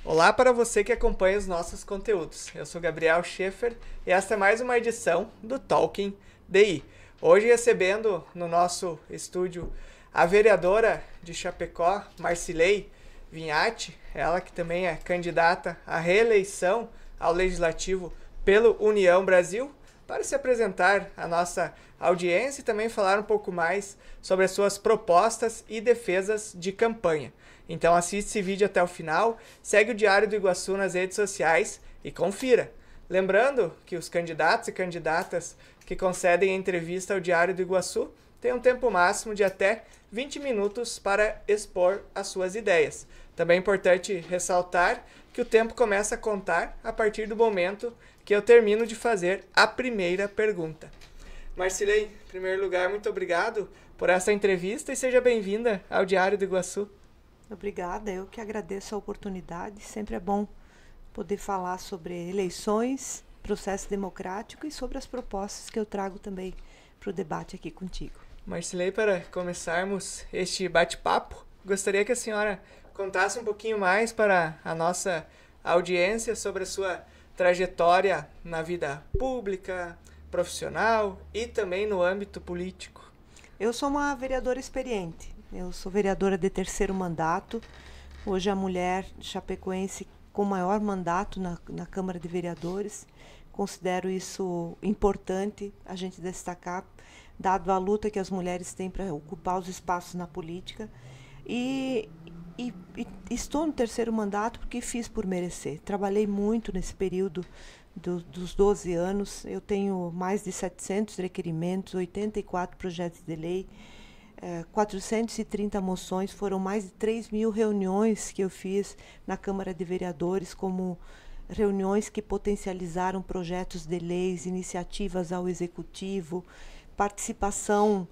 Olá para você que acompanha os nossos conteúdos. Eu sou Gabriel Schaefer e esta é mais uma edição do Talking DI. Hoje recebendo no nosso estúdio a vereadora de Chapecó, Marcilei Vinhati, ela que também é candidata à reeleição ao Legislativo pelo União Brasil, para se apresentar à nossa audiência e também falar um pouco mais sobre as suas propostas e defesas de campanha. Então assiste esse vídeo até o final, segue o Diário do Iguaçu nas redes sociais e confira. Lembrando que os candidatos e candidatas que concedem entrevista ao Diário do Iguaçu têm um tempo máximo de até 20 minutos para expor as suas ideias. Também é importante ressaltar que o tempo começa a contar a partir do momento que eu termino de fazer a primeira pergunta. Marcilei, em primeiro lugar, muito obrigado por essa entrevista e seja bem-vinda ao Diário do Iguaçu. Obrigada, eu que agradeço a oportunidade. Sempre é bom poder falar sobre eleições, processo democrático e sobre as propostas que eu trago também para o debate aqui contigo. Marcilei, para começarmos este bate-papo, gostaria que a senhora contasse um pouquinho mais para a nossa audiência sobre a sua trajetória na vida pública, profissional e também no âmbito político. Eu sou uma vereadora experiente. Eu sou vereadora de terceiro mandato. Hoje a mulher chapecoense com maior mandato na Câmara de Vereadores. Considero isso importante a gente destacar, dado a luta que as mulheres têm para ocupar os espaços na política. E estou no terceiro mandato porque fiz por merecer. Trabalhei muito nesse período dos 12 anos. Eu tenho mais de 700 requerimentos, 84 projetos de lei, 430 moções, foram mais de 3.000 reuniões que eu fiz na Câmara de Vereadores, como reuniões que potencializaram projetos de leis, iniciativas ao Executivo, participação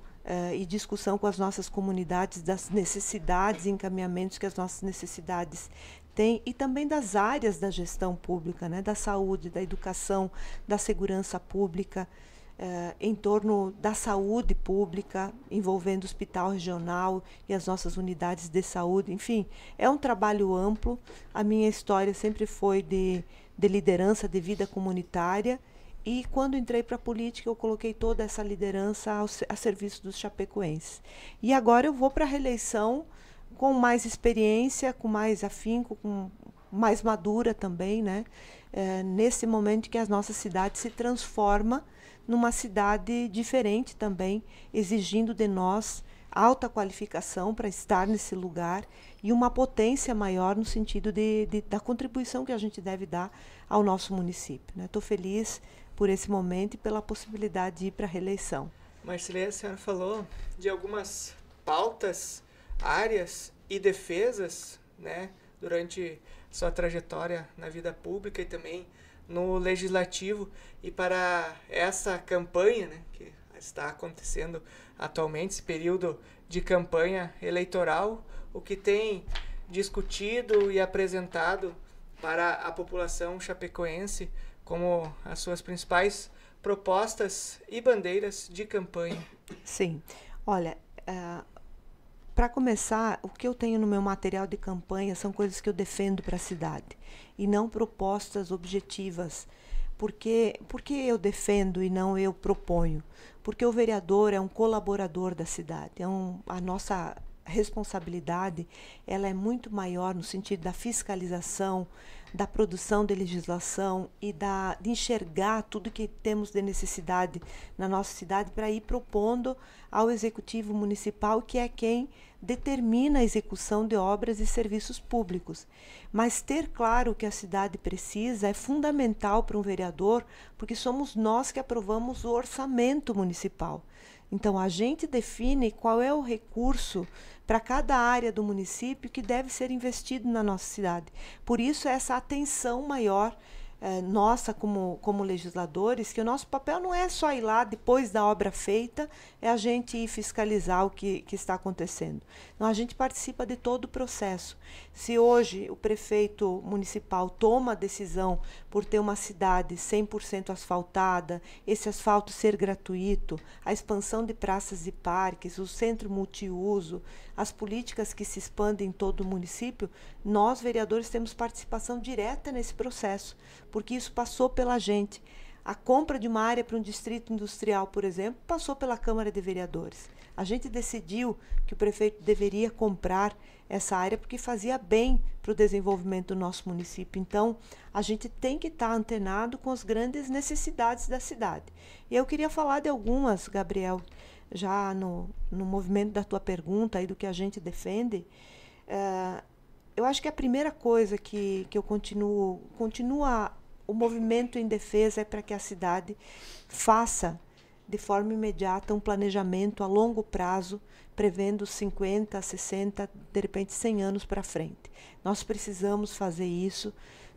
e discussão com as nossas comunidades das necessidades e encaminhamentos que as nossas necessidades têm e também das áreas da gestão pública, né, da saúde, da educação, da segurança pública, em torno da saúde pública, envolvendo o hospital regional e as nossas unidades de saúde. Enfim, é um trabalho amplo. A minha história sempre foi de liderança de vida comunitária e quando entrei para a política eu coloquei toda essa liderança a serviço dos chapecoenses. E agora eu vou para a reeleição com mais experiência, com mais afinco, com mais madura também, né? Nesse momento que a nossa cidade se transforma numa cidade diferente também, exigindo de nós alta qualificação para estar nesse lugar e uma potência maior no sentido da contribuição que a gente deve dar ao nosso município. Estou feliz por esse momento e pela possibilidade de ir para a reeleição. Marcilei, a senhora falou de algumas pautas, áreas e defesas, né, durante sua trajetória na vida pública e também no legislativo, e para essa campanha, né, que está acontecendo atualmente, esse período de campanha eleitoral, o que tem discutido e apresentado para a população chapecoense como as suas principais propostas e bandeiras de campanha? Sim, olha, para começar, o que eu tenho no meu material de campanha são coisas que eu defendo para a cidade e não propostas objetivas. Por que eu defendo e não eu proponho? Porque o vereador é um colaborador da cidade. A nossa responsabilidade ela é muito maior no sentido da fiscalização, da produção de legislação e de enxergar tudo que temos de necessidade na nossa cidade para ir propondo ao Executivo Municipal, que é quem determina a execução de obras e serviços públicos. Mas ter claro o que a cidade precisa é fundamental para um vereador, porque somos nós que aprovamos o orçamento municipal. Então, a gente define qual é o recurso para cada área do município que deve ser investido na nossa cidade. Por isso, essa atenção maior nossa como legisladores, que o nosso papel não é só ir lá depois da obra feita, é a gente ir fiscalizar o que está acontecendo. Não, a gente participa de todo o processo. Se hoje o prefeito municipal toma a decisão por ter uma cidade 100% asfaltada, esse asfalto ser gratuito, a expansão de praças e parques, o centro multiuso, as políticas que se expandem em todo o município, nós, vereadores, temos participação direta nesse processo, porque isso passou pela gente. A compra de uma área para um distrito industrial, por exemplo, passou pela Câmara de Vereadores. A gente decidiu que o prefeito deveria comprar essa área porque fazia bem para o desenvolvimento do nosso município. Então, a gente tem que estar antenado com as grandes necessidades da cidade. E eu queria falar de algumas, Gabriel, já no movimento da tua pergunta e do que a gente defende. Eu acho que a primeira coisa que eu continua o movimento em defesa é para que a cidade faça de forma imediata um planejamento a longo prazo, prevendo 50, 60, de repente 100 anos para frente. Nós precisamos fazer isso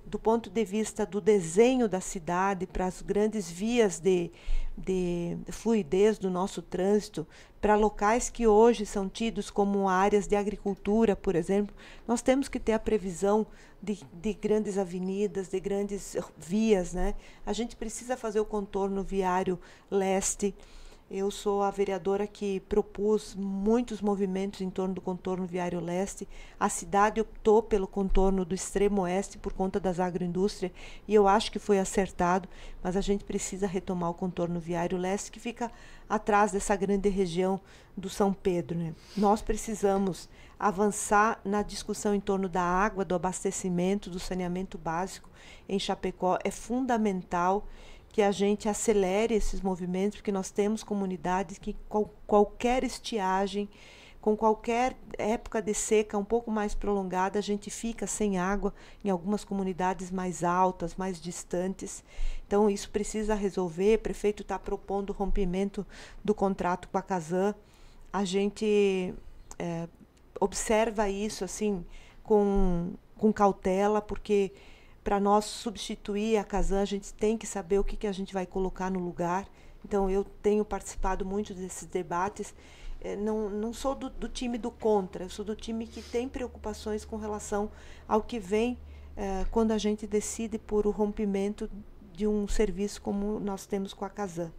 do ponto de vista do desenho da cidade, para as grandes vias de fluidez do nosso trânsito, para locais que hoje são tidos como áreas de agricultura, por exemplo. Nós temos que ter a previsão de grandes avenidas, de grandes vias, né? A gente precisa fazer o contorno viário leste. Eu sou a vereadora que propus muitos movimentos em torno do contorno viário leste. A cidade optou pelo contorno do extremo oeste por conta das agroindústrias e eu acho que foi acertado, mas a gente precisa retomar o contorno viário leste que fica atrás dessa grande região do São Pedro, né? Nós precisamos avançar na discussão em torno da água, do abastecimento, do saneamento básico em Chapecó. É fundamental que a gente acelere esses movimentos, porque nós temos comunidades que qualquer estiagem, com qualquer época de seca um pouco mais prolongada, a gente fica sem água em algumas comunidades mais altas, mais distantes. Então isso precisa resolver. O prefeito está propondo o rompimento do contrato com a Casan. A gente observa isso assim com cautela, porque para nós substituir a Casan, a gente tem que saber o que a gente vai colocar no lugar. Então, eu tenho participado muito desses debates. Não sou do time do contra, eu sou do time que tem preocupações com relação ao que vem quando a gente decide por o rompimento de um serviço como nós temos com a Casan.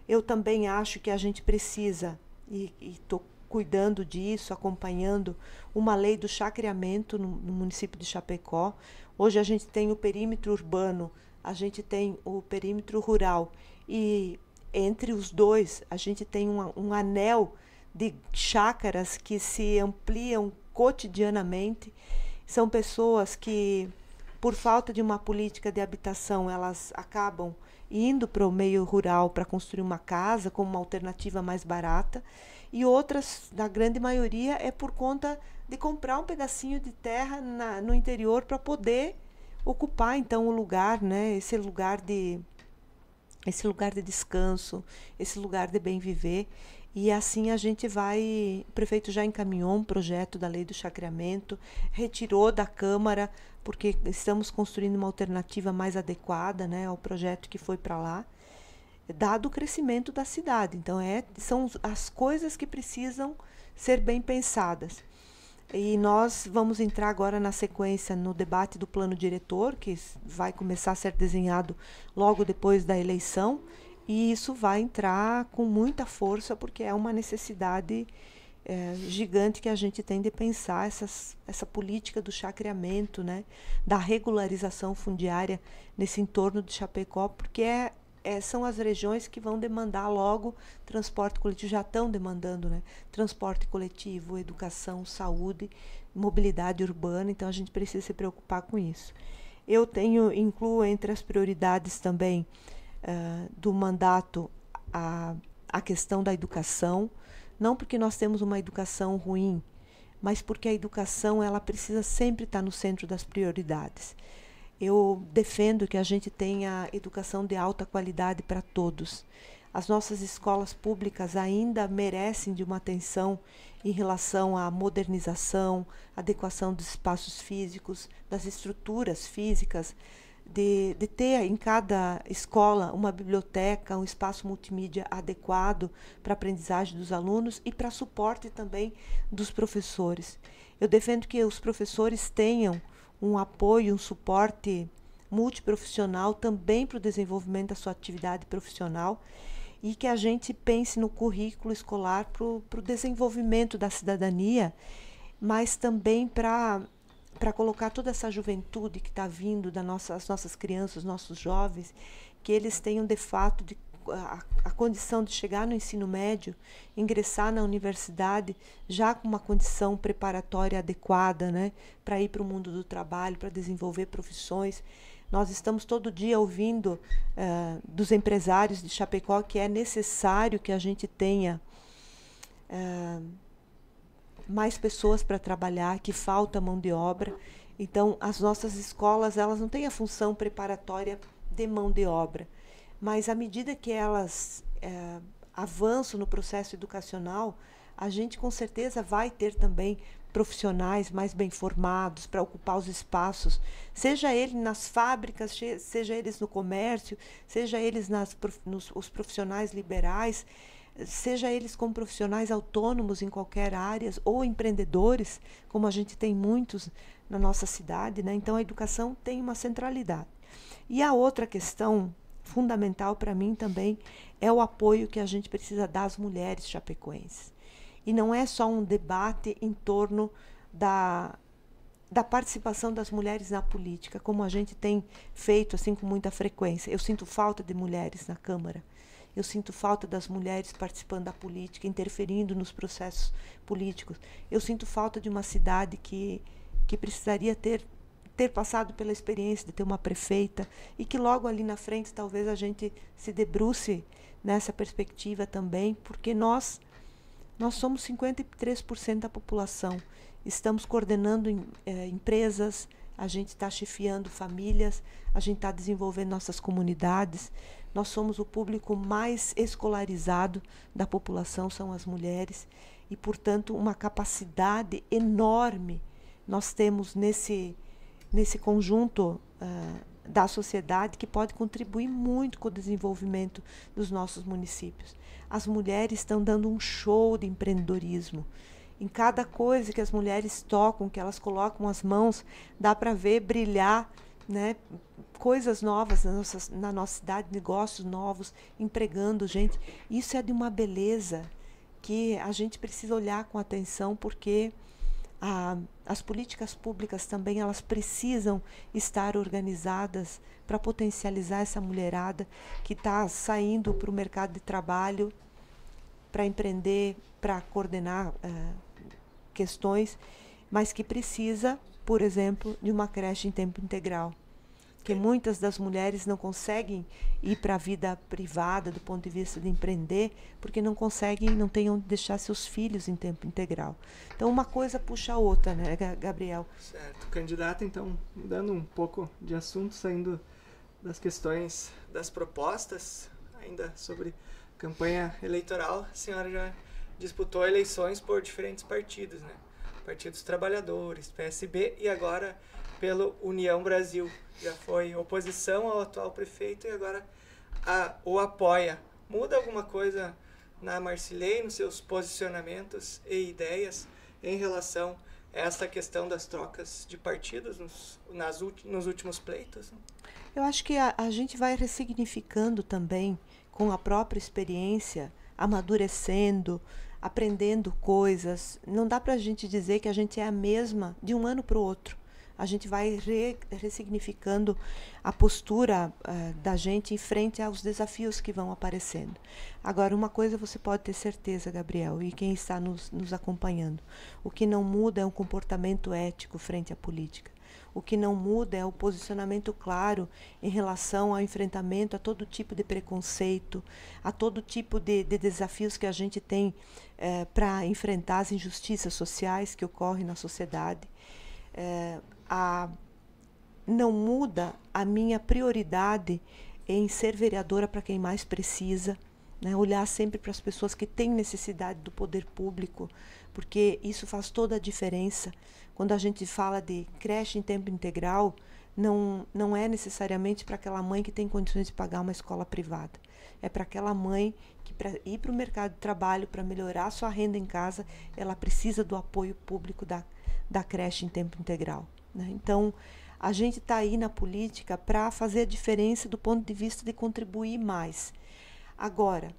Eu também acho que a gente precisa, e estou cuidando disso, acompanhando uma lei do chacreamento no município de Chapecó. Hoje a gente tem o perímetro urbano, a gente tem o perímetro rural e entre os dois a gente tem um anel de chácaras que se ampliam cotidianamente. São pessoas que, por falta de uma política de habitação, elas acabam indo para o meio rural para construir uma casa como uma alternativa mais barata, e outras, na grande maioria, é por conta de comprar um pedacinho de terra no interior para poder ocupar então o lugar, né? Esse lugar de descanso, esse lugar de bem viver. E assim a gente vai. O prefeito já encaminhou um projeto da lei do chacreamento, retirou da Câmara, porque estamos construindo uma alternativa mais adequada, né, ao projeto que foi para lá, dado o crescimento da cidade. Então, são as coisas que precisam ser bem pensadas. E nós vamos entrar agora na sequência no debate do plano diretor, que vai começar a ser desenhado logo depois da eleição, e isso vai entrar com muita força, porque é uma necessidade gigante que a gente tem de pensar essa política do chacreamento, né, da regularização fundiária nesse entorno de Chapecó, porque são as regiões que vão demandar logo transporte coletivo, já estão demandando, né? Transporte coletivo, educação, saúde, mobilidade urbana, então a gente precisa se preocupar com isso. Eu incluo entre as prioridades também do mandato a questão da educação, não porque nós temos uma educação ruim, mas porque a educação ela precisa sempre estar no centro das prioridades. Eu defendo que a gente tenha educação de alta qualidade para todos. As nossas escolas públicas ainda merecem de uma atenção em relação à modernização, adequação dos espaços físicos, das estruturas físicas, de ter em cada escola uma biblioteca, um espaço multimídia adequado para a aprendizagem dos alunos e para suporte também dos professores. Eu defendo que os professores tenham um apoio, um suporte multiprofissional também para o desenvolvimento da sua atividade profissional e que a gente pense no currículo escolar para o desenvolvimento da cidadania, mas também para colocar toda essa juventude que está vindo as nossas crianças, nossos jovens, que eles tenham de fato a condição de chegar no ensino médio, ingressar na universidade já com uma condição preparatória adequada, né, para ir para o mundo do trabalho, para desenvolver profissões. Nós estamos todo dia ouvindo dos empresários de Chapecó que é necessário que a gente tenha mais pessoas para trabalhar, que falta mão de obra. Então, as nossas escolas, elas não têm a função preparatória de mão de obra, mas à medida que elas avançam no processo educacional, a gente com certeza vai ter também profissionais mais bem formados para ocupar os espaços, seja ele nas fábricas, seja eles no comércio, seja eles os profissionais liberais, seja eles como profissionais autônomos em qualquer área, ou empreendedores, como a gente tem muitos na nossa cidade, né? Então a educação tem uma centralidade. E a outra questão fundamental para mim também é o apoio que a gente precisa dar às mulheres chapecoenses. E não é só um debate em torno da participação das mulheres na política, como a gente tem feito assim com muita frequência. Eu sinto falta de mulheres na Câmara. Eu sinto falta das mulheres participando da política, interferindo nos processos políticos. Eu sinto falta de uma cidade que precisaria ter passado pela experiência de ter uma prefeita e que logo ali na frente talvez a gente se debruce nessa perspectiva também, porque nós somos 53% da população. Estamos coordenando empresas, a gente está chefiando famílias, a gente está desenvolvendo nossas comunidades. Nós somos o público mais escolarizado da população, são as mulheres. E, portanto, uma capacidade enorme nós temos nesse conjunto da sociedade que pode contribuir muito com o desenvolvimento dos nossos municípios. As mulheres estão dando um show de empreendedorismo. Em cada coisa que as mulheres tocam, que elas colocam as mãos, dá para ver brilhar, né, coisas novas na nossa cidade, negócios novos, empregando gente. Isso é de uma beleza que a gente precisa olhar com atenção, porque as políticas públicas também elas precisam estar organizadas para potencializar essa mulherada que está saindo para o mercado de trabalho, para empreender, para coordenar questões, mas que precisa, por exemplo, de uma creche em tempo integral. Porque muitas das mulheres não conseguem ir para a vida privada do ponto de vista de empreender, porque não conseguem, não têm onde deixar seus filhos em tempo integral. Então uma coisa puxa a outra, né, Gabriel? Certo. Candidata, então, mudando um pouco de assunto, saindo das questões das propostas, ainda sobre campanha eleitoral, a senhora já disputou eleições por diferentes partidos, né? Partido dos Trabalhadores, PSB e agora pelo União Brasil. Já foi oposição ao atual prefeito e agora o apoia. Muda alguma coisa na Marcilei, nos seus posicionamentos e ideias em relação a essa questão das trocas de partidos nos últimos pleitos? Eu acho que a gente vai ressignificando também com a própria experiência, amadurecendo, aprendendo coisas. Não dá para a gente dizer que a gente é a mesma de um ano para o outro. A gente vai ressignificando a postura da gente em frente aos desafios que vão aparecendo. Agora, uma coisa você pode ter certeza, Gabriel, e quem está nos acompanhando, o que não muda é um comportamento ético frente à política. O que não muda é o posicionamento claro em relação ao enfrentamento a todo tipo de preconceito, a todo tipo de desafios que a gente tem para enfrentar as injustiças sociais que ocorrem na sociedade. Não muda a minha prioridade em ser vereadora para quem mais precisa, né? Olhar sempre para as pessoas que têm necessidade do poder público, porque isso faz toda a diferença. Quando a gente fala de creche em tempo integral, não é necessariamente para aquela mãe que tem condições de pagar uma escola privada. É para aquela mãe que, para ir para o mercado de trabalho, para melhorar a sua renda em casa, ela precisa do apoio público da creche em tempo integral, né? Então, a gente está aí na política para fazer a diferença do ponto de vista de contribuir mais. Agora,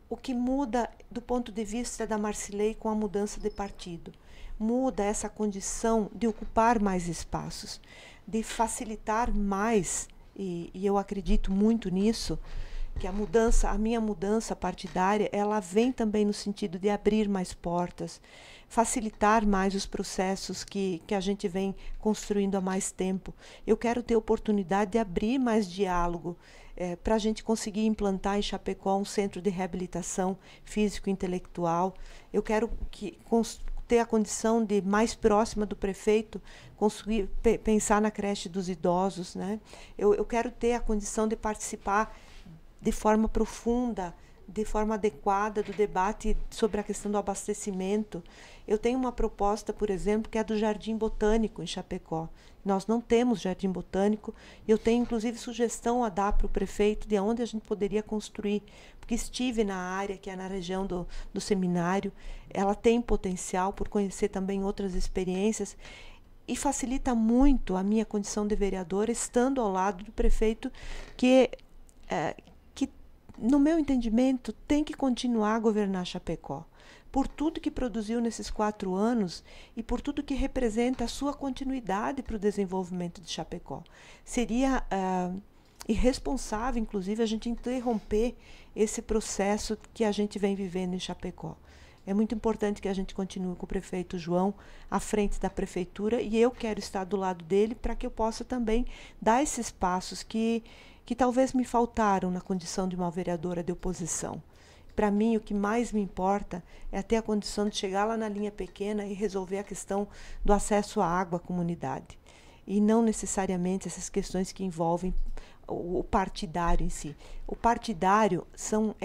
o que muda do ponto de vista da Marcilei com a mudança de partido? Muda essa condição de ocupar mais espaços, de facilitar mais, e eu acredito muito nisso, que a minha mudança partidária, ela vem também no sentido de abrir mais portas, facilitar mais os processos que a gente vem construindo há mais tempo. Eu quero ter oportunidade de abrir mais diálogo, para a gente conseguir implantar em Chapecó um centro de reabilitação físico-intelectual. Eu quero ter a condição de, mais próxima do prefeito, conseguir pensar na creche dos idosos, né? Eu quero ter a condição de participar de forma profunda, de forma adequada do debate sobre a questão do abastecimento. Eu tenho uma proposta, por exemplo, que é do Jardim Botânico em Chapecó. Nós não temos Jardim Botânico. Eu tenho, inclusive, sugestão a dar para o prefeito de onde a gente poderia construir, porque estive na área, que é na região do seminário. Ela tem potencial, por conhecer também outras experiências, e facilita muito a minha condição de vereadora, estando ao lado do prefeito, que no meu entendimento, tem que continuar a governar Chapecó, por tudo que produziu nesses 4 anos e por tudo que representa a sua continuidade para o desenvolvimento de Chapecó. Seria irresponsável, inclusive, a gente interromper esse processo que a gente vem vivendo em Chapecó. É muito importante que a gente continue com o prefeito João à frente da prefeitura, e eu quero estar do lado dele para que eu possa também dar esses passos que talvez me faltaram na condição de uma vereadora de oposição. Para mim, o que mais me importa é ter a condição de chegar lá na linha pequena e resolver a questão do acesso à água à comunidade. E não necessariamente essas questões que envolvem o partidário em si. O partidário são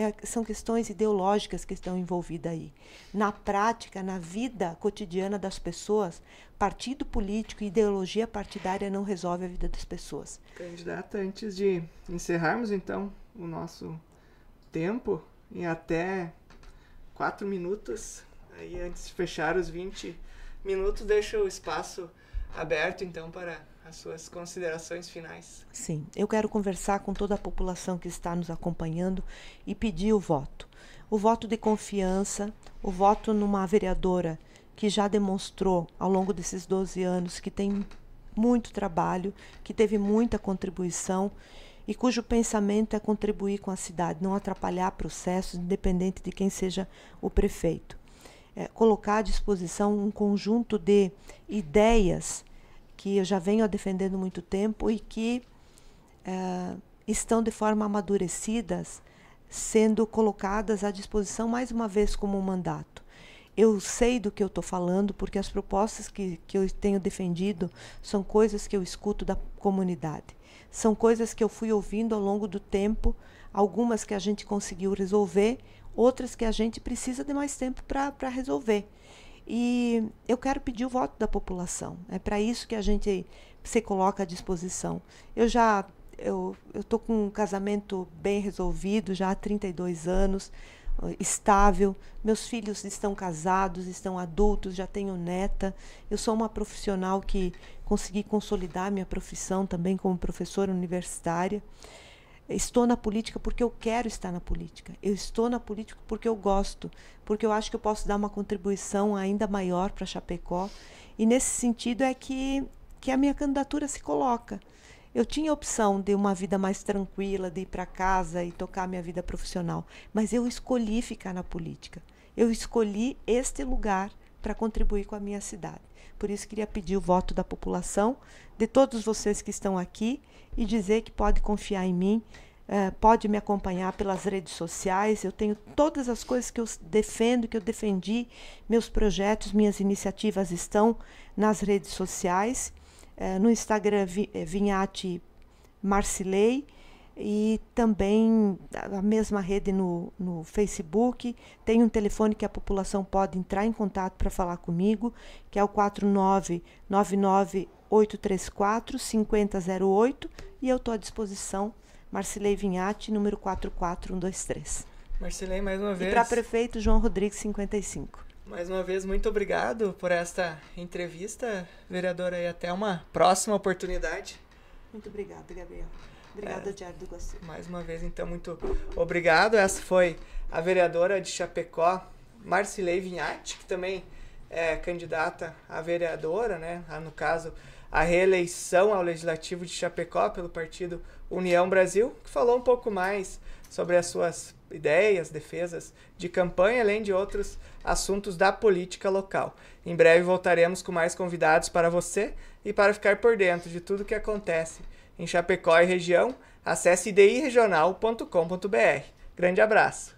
questões ideológicas que estão envolvidas aí. Na prática, na vida cotidiana das pessoas, partido político e ideologia partidária não resolve a vida das pessoas. Candidata, antes de encerrarmos então o nosso tempo, em até 4 minutos, aí antes de fechar os 20 minutos, deixa o espaço aberto então para as suas considerações finais. Sim, eu quero conversar com toda a população que está nos acompanhando e pedir o voto. O voto de confiança, o voto numa vereadora que já demonstrou ao longo desses 12 anos que tem muito trabalho, que teve muita contribuição e cujo pensamento é contribuir com a cidade, não atrapalhar processos, independente de quem seja o prefeito. Colocar à disposição um conjunto de ideias que eu já venho defendendo há muito tempo e que estão de forma amadurecidas, sendo colocadas à disposição mais uma vez como um mandato. Eu sei do que eu estou falando, porque as propostas que eu tenho defendido são coisas que eu escuto da comunidade. São coisas que eu fui ouvindo ao longo do tempo, algumas que a gente conseguiu resolver, outras que a gente precisa de mais tempo para resolver. E eu quero pedir o voto da população. É para isso que a gente se coloca à disposição. Eu estou com um casamento bem resolvido, já há 32 anos, estável. Meus filhos estão casados, estão adultos, já tenho neta. Eu sou uma profissional que consegui consolidar minha profissão também como professora universitária. Estou na política porque eu quero estar na política. Eu estou na política porque eu gosto, porque eu acho que eu posso dar uma contribuição ainda maior para Chapecó. E nesse sentido é que a minha candidatura se coloca. Eu tinha a opção de uma vida mais tranquila, de ir para casa e tocar minha vida profissional, mas eu escolhi ficar na política. Eu escolhi este lugar para contribuir com a minha cidade. Por isso queria pedir o voto da população, de todos vocês que estão aqui, e dizer que pode confiar em mim, pode me acompanhar pelas redes sociais. Eu tenho todas as coisas que eu defendo, que eu defendi, meus projetos, minhas iniciativas estão nas redes sociais. No Instagram, Vinhati Marcilei, e também a mesma rede no Facebook. Tem um telefone que a população pode entrar em contato para falar comigo, que é o 4999 834-5008 e eu estou à disposição. Marcilei Vinhati, número 44123. Marcilei, mais uma vez. E para prefeito, João Rodrigues, 55. Mais uma vez, muito obrigado por esta entrevista, vereadora, e até uma próxima oportunidade. Muito obrigada, Gabriel. Obrigada, Diário do Iguaçu. Mais uma vez, então, muito obrigado. Essa foi a vereadora de Chapecó, Marcilei Vinhati, que também é candidata a vereadora, né? No caso, a reeleição ao Legislativo de Chapecó pelo partido União Brasil, que falou um pouco mais sobre as suas ideias, defesas de campanha, além de outros assuntos da política local. Em breve voltaremos com mais convidados para você e para ficar por dentro de tudo que acontece em Chapecó e região, acesse idiregional.com.br. Grande abraço!